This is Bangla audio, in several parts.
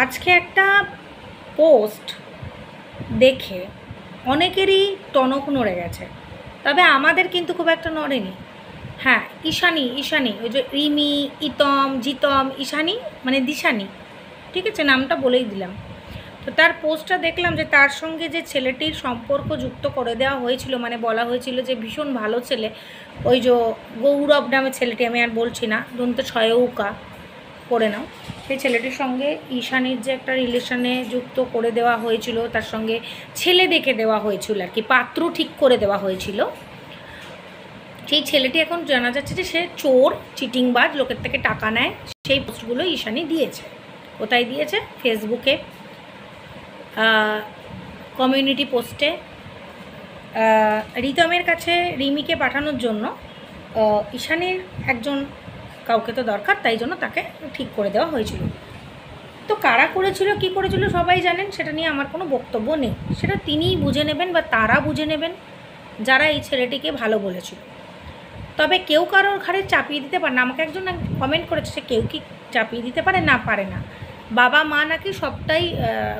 আজকে একটা পোস্ট দেখে অনেকেরই টনক নড়ে গেছে, তবে আমাদের কিন্তু খুব একটা নড়েনি। হ্যাঁ, ঈশানী ওই যে রিমি, ইতম, জিতম, ঈশানী মানে দিশানি, ঠিক আছে, নামটা বলেই দিলাম। তো তার পোস্টটা দেখলাম যে তার সঙ্গে যে ছেলেটির সম্পর্ক যুক্ত করে দেওয়া হয়েছিল, মানে বলা হয়েছিল যে ভীষণ ভালো ছেলে, ওই যে গৌরব নামে ছেলেটি, আমি আর বলছি না, দন্ত ছয়ৌকা করে নাও, সেই ছেলেটির সঙ্গে ঈশানীর যে একটা রিলেশনে যুক্ত করে দেওয়া হয়েছিল, তার সঙ্গে ছেলে দেখে দেওয়া হয়েছিল আর কি, পাত্র ঠিক করে দেওয়া হয়েছিল। সেই ছেলেটি এখন জানা যাচ্ছে যে সে চোর, চিটিংবাজ, লোকের থেকে টাকা নেয়। সেই পোস্টগুলো ঈশানী দিয়েছে। কোথায় দিয়েছে? ফেসবুকে, কমিউনিটি পোস্টে। রিতমের কাছে রিমিকে পাঠানোর জন্য ঈশানীর একজন কাউকে তো দরকার, তাই জন্য তাকে ঠিক করে দেওয়া হয়েছিল। তো কারা করেছিল, কী করেছিল সবাই জানেন, সেটা নিয়ে আমার কোনো বক্তব্য নেই। সেটা তিনিই বুঝে নেবেন বা তারা বুঝে নেবেন যারা এই ছেলেটিকে ভালো বলেছিল। তবে কেউ কারোর ঘাড়ে চাপিয়ে দিতে পারে না। আমাকে একজন কমেন্ট করেছে যে কেউ কি চাপিয়ে দিতে পারে? না, পারে না। বাবা মা নাকি সবটাই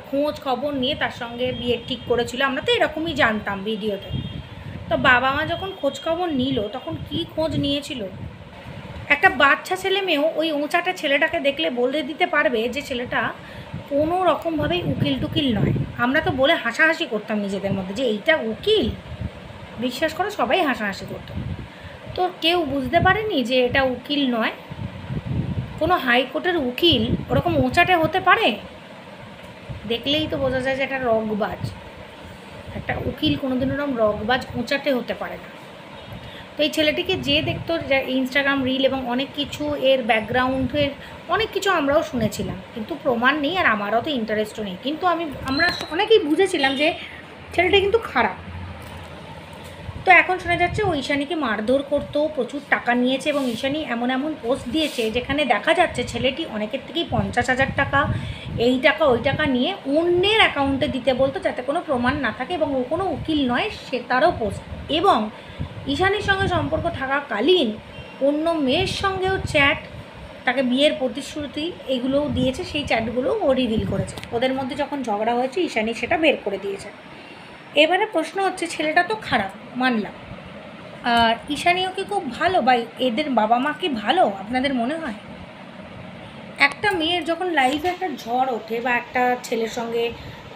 খোঁজ খবর নিয়ে তার সঙ্গে বিয়ে ঠিক করেছিল, আমরা তো এরকমই জানতাম ভিডিওতে। তো বাবা মা যখন খোঁজ খবর নিল তখন কি খোঁজ নিয়েছিল? একটা বাচ্চা ছেলে মেয়েও ওই উঁচাটা ছেলেটাকে দেখলে বলে দিতে পারবে যে ছেলেটা কোনো রকমভাবেই উকিল টুকিল নয়। আমরা তো বলে হাসাহাসি করতাম নিজেদের মধ্যে যে এইটা উকিল, বিশ্বাস করো সবাই হাসাহাসি করতো। তো কেউ বুঝতে পারেনি যে এটা উকিল নয়। কোনো হাইকোর্টের উকিল ওরকম উঁচাটে হতে পারে? দেখলেই তো বোঝা যায় যে একটা রগবাজ। একটা উকিল কোনোদিন ওরকম রগবাজ উঁচাটে হতে পারে না। তো এই ছেলেটিকে যে দেখতো, ইনস্টাগ্রাম রিল এবং অনেক কিছু এর ব্যাকগ্রাউন্ডের অনেক কিছু আমরাও শুনেছিলাম, কিন্তু প্রমাণ নেই আর আমারও তো ইন্টারেস্টও নেই। কিন্তু আমরা অনেকেই বুঝেছিলাম যে ছেলেটা কিন্তু খারাপ। তো এখন শোনা যাচ্ছে ও ঈশানীকে মারধর করতো, প্রচুর টাকা নিয়েছে, এবং ঈশানী এমন এমন পোস্ট দিয়েছে যেখানে দেখা যাচ্ছে ছেলেটি অনেকের থেকেই 50,000 টাকা, এই টাকা ওই টাকা নিয়ে অন্যের অ্যাকাউন্টে দিতে বলতো, যাতে কোনো প্রমাণ না থাকে, এবং ও কোনো উকিল নয় সে তারও পোস্ট। এবং ঈশানীর সঙ্গে সম্পর্ক থাকাকালীন অন্য মেয়ের সঙ্গেও চ্যাট, তাকে বিয়ের প্রতিশ্রুতি এগুলোও দিয়েছে, সেই চ্যাটগুলোও ও রিভিল করেছে। ওদের মধ্যে যখন ঝগড়া হয়েছে ঈশানী সেটা বের করে দিয়েছে। এবারে প্রশ্ন হচ্ছে, ছেলেটা তো খারাপ মানলাম, আর ঈশানীও কি খুব ভালো, বা এদের বাবা মা কি ভালো আপনাদের মনে হয়? একটা মেয়ের যখন লাইফে একটা ঝড় ওঠে বা একটা ছেলের সঙ্গে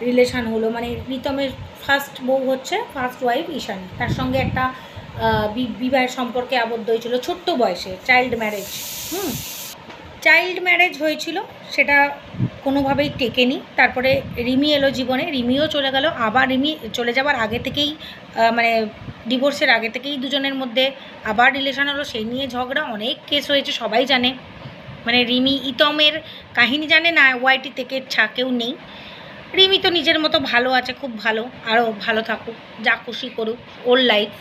রিলেশান হলো, মানে রিতমের ফার্স্ট বউ হচ্ছে, ফার্স্ট ওয়াইফ ঈশানী, তার সঙ্গে একটা বিবাহের সম্পর্কে আবদ্ধ হয়েছিল ছোট্ট বয়সে, চাইল্ড ম্যারেজ হয়েছিল, সেটা কোনোভাবেই টেকেনি। তারপরে রিমি এলো জীবনে, রিমিও চলে গেল, আবার রিমি চলে যাওয়ার আগে থেকেই মানে ডিভোর্সের আগে থেকেই দুজনের মধ্যে আবার রিলেশন হলো, সেই নিয়ে ঝগড়া, অনেক কেস হয়েছে, সবাই জানে। মানে রিমি ইতমের কাহিনী জানে না ওয়াইটি থেকে কেউ নেই। রিমি তো নিজের মতো ভালো আছে, খুব ভালো, আরও ভালো থাকুক, যা খুশি করুক, ওর লাইফ।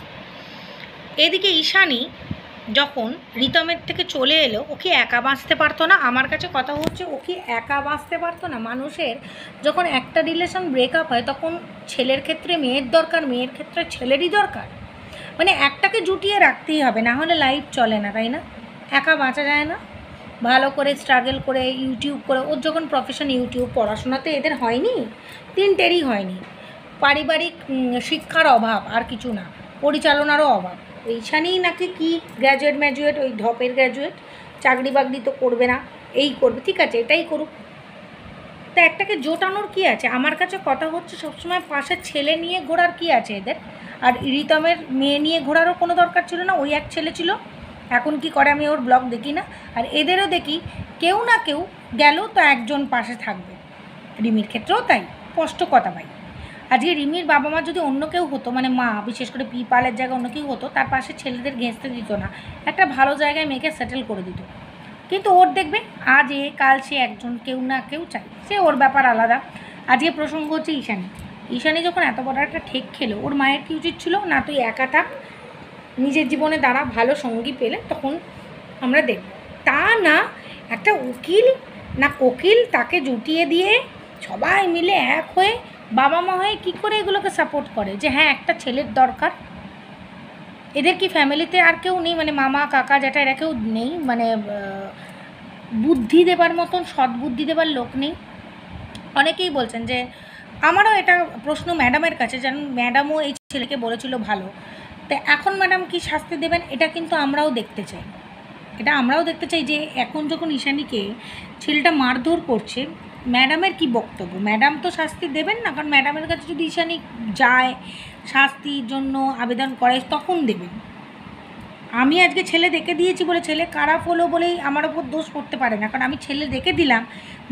এদিকে ঈশানী যখন রিতমের থেকে চলে এলো, ও কি একা বাঁচতে পারতো না? আমার কাছে কথা হচ্ছে, ও কি একা বাঁচতে পারতো না? মানুষের যখন একটা রিলেশন ব্রেকআপ হয় তখন ছেলের ক্ষেত্রে মেয়ের দরকার, মেয়ের ক্ষেত্রে ছেলেরই দরকার। মানে একটাকে জুটিয়ে রাখতেই হবে, না হলে লাইফ চলে না, তাই না? একা বাঁচা যায় না। ভালো করে স্ট্রাগল করে ইউটিউব করে, ওর যখন প্রফেশন ইউটিউব, পড়াশোনাতে এদের হয়নি, তিনটেরই হয়নি, পারিবারিক শিক্ষার অভাব, আর কিছু না, পরিচালনারও অভাব। এইখানেই নাকি কি গ্র্যাজুয়েট ওই ঢপের গ্র্যাজুয়েট, চাকরি বাকরি তো করবে না, এই করবে, ঠিক আছে এটাই করুক। তা একটাকে জোটানোর কি আছে? আমার কাছে কথা হচ্ছে, সবসময় পাশে ছেলে নিয়ে ঘোরার কি আছে এদের? আর রিতমের মেয়ে নিয়ে ঘোরারও কোনো দরকার ছিল না, ওই এক ছেলে ছিল, এখন কি করে আমি ওর ব্লগ দেখি না। আর এদেরও দেখি কেউ না কেউ গেল তো একজন পাশে থাকবে, রিমির ক্ষেত্রেও তাই, স্পষ্ট কথা ভাই। আজকে রিমির বাবা মা যদি অন্য কেউ হতো, মানে মা বিশেষ করে পিপালের জায়গায় অন্য কেউ হতো, তার পাশে ছেলেদের ঘেঁচতে দিত না, একটা ভালো জায়গায় মেয়েকে সেটেল করে দিত। কিন্তু ওর দেখবে আজ এ কাল সে একজন, কেউ না কেউ চাই, সে ওর ব্যাপার আলাদা। আজকে প্রসঙ্গ হচ্ছে ঈশানী যখন এত বড় একটা ঠেক খেলো, ওর মায়ের কি উচিত ছিল? না তুই একা থাক, নিজের জীবনে দাঁড়া, ভালো সঙ্গী পেলে তখন আমরা দেখব। তা না, একটা উকিল না কোকিল তাকে জুটিয়ে দিয়ে সবাই মিলে এক হয়ে বাবা মা হয়ে কী করে এগুলোকে সাপোর্ট করে যে হ্যাঁ একটা ছেলের দরকার? এদের কি ফ্যামিলিতে আর কেউ নেই, মানে মামা কাকা জ্যাঠা এরা কেউ নেই, মানে বুদ্ধি দেবার মতন, সৎ বুদ্ধি দেবার লোক নেই? অনেকেই বলছেন যে আমারও এটা প্রশ্ন ম্যাডামের কাছে, যেন ম্যাডামও এই ছেলেকে বলেছিল ভালো, তো এখন ম্যাডাম কি শাস্তি দেবেন এটা কিন্তু আমরাও দেখতে চাই। এটা আমরাও দেখতে চাই যে এখন যখন ঈশানীকে ছেলেটা মারধর করছে, ম্যাডামের কি বক্তব্য? ম্যাডাম তো শাস্তি দেবেন না, কারণ ম্যাডামের কাছে যদি ঈশানী যায় শাস্তির জন্য আবেদন করে তখন দেবেন। আমি আজকে ছেলে দেখে দিয়েছি বলে, ছেলে খারাপ হলো বলেই আমার ওপর দোষ করতে পারে না, কারণ আমি ছেলে দেখে দিলাম,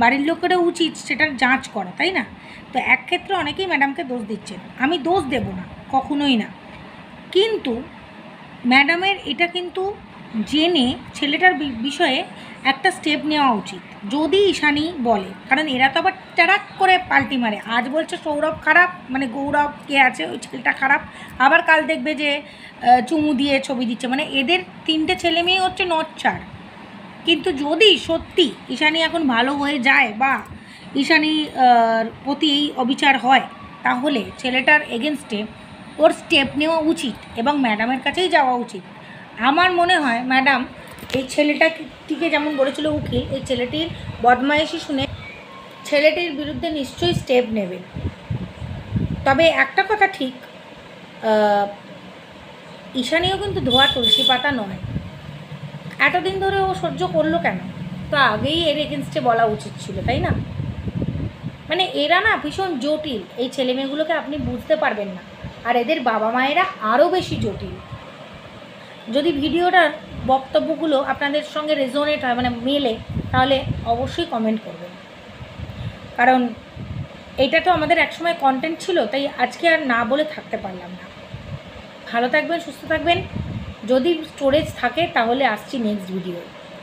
বাড়ির লোকেরও উচিত সেটার যাঁচ করা, তাই না? তো এক ক্ষেত্রে অনেকেই ম্যাডামকে দোষ দিচ্ছেন, আমি দোষ দেব না, কখনোই না, কিন্তু ম্যাডামের এটা কিন্তু জেনে ছেলেটার বিষয়ে একটা স্টেপ নেওয়া উচিত যদি ঈশানী বলে, কারণ এরা তো আবার ট্যারাক করে পাল্টি মারে, আজ বলছে সৌরভ খারাপ, মানে গৌরব কে আছে ওই ছেলেটা খারাপ, আবার কাল দেখবে যে চুমু দিয়ে ছবি দিচ্ছে, মানে এদের 3টে ছেলে মেয়ে হচ্ছে নচ্ছার। কিন্তু যদি সত্যি ঈশানী এখন ভালো হয়ে যায় বা ঈশানীর প্রতি এই অবিচার হয়, তাহলে ছেলেটার এগেনস্টে ওর স্টেপ নেওয়া উচিত এবং ম্যাডামের কাছেই যাওয়া উচিত। আমার মনে হয় ম্যাডাম এই ছেলেটাকে যেমন বলেছিল উকিল, এই ছেলেটির বদমাইশি শুনে ছেলেটির বিরুদ্ধে নিশ্চয়ই স্টেপ নেবেন। তবে একটা কথা ঠিক, ঈশানীও কিন্তু ধোয়া তুলসী পাতা নয়। এতদিন ধরে ও সহ্য করলো কেন? তো আগেই এর এগেনস্টে বলা উচিত ছিল, তাই না? মানে এরা না ভীষণ জটিল, এই ছেলেমেয়েগুলোকে আপনি বুঝতে পারবেন না, আর এদের বাবা মায়েরা আরও বেশি জটিল। যদি ভিডিওটার বক্তব্যগুলো আপনাদের সঙ্গে রেজোনেট হয়, মানে মেলে, তাহলে অবশ্যই কমেন্ট করবেন, কারণ এটা তো আমাদের একসময় কন্টেন্ট ছিল, তাই আজকে আর না বলে থাকতে পারলাম না। ভালো থাকবেন, সুস্থ থাকবেন, যদি স্টোরেজ থাকে তাহলে আসছি নেক্সট ভিডিও।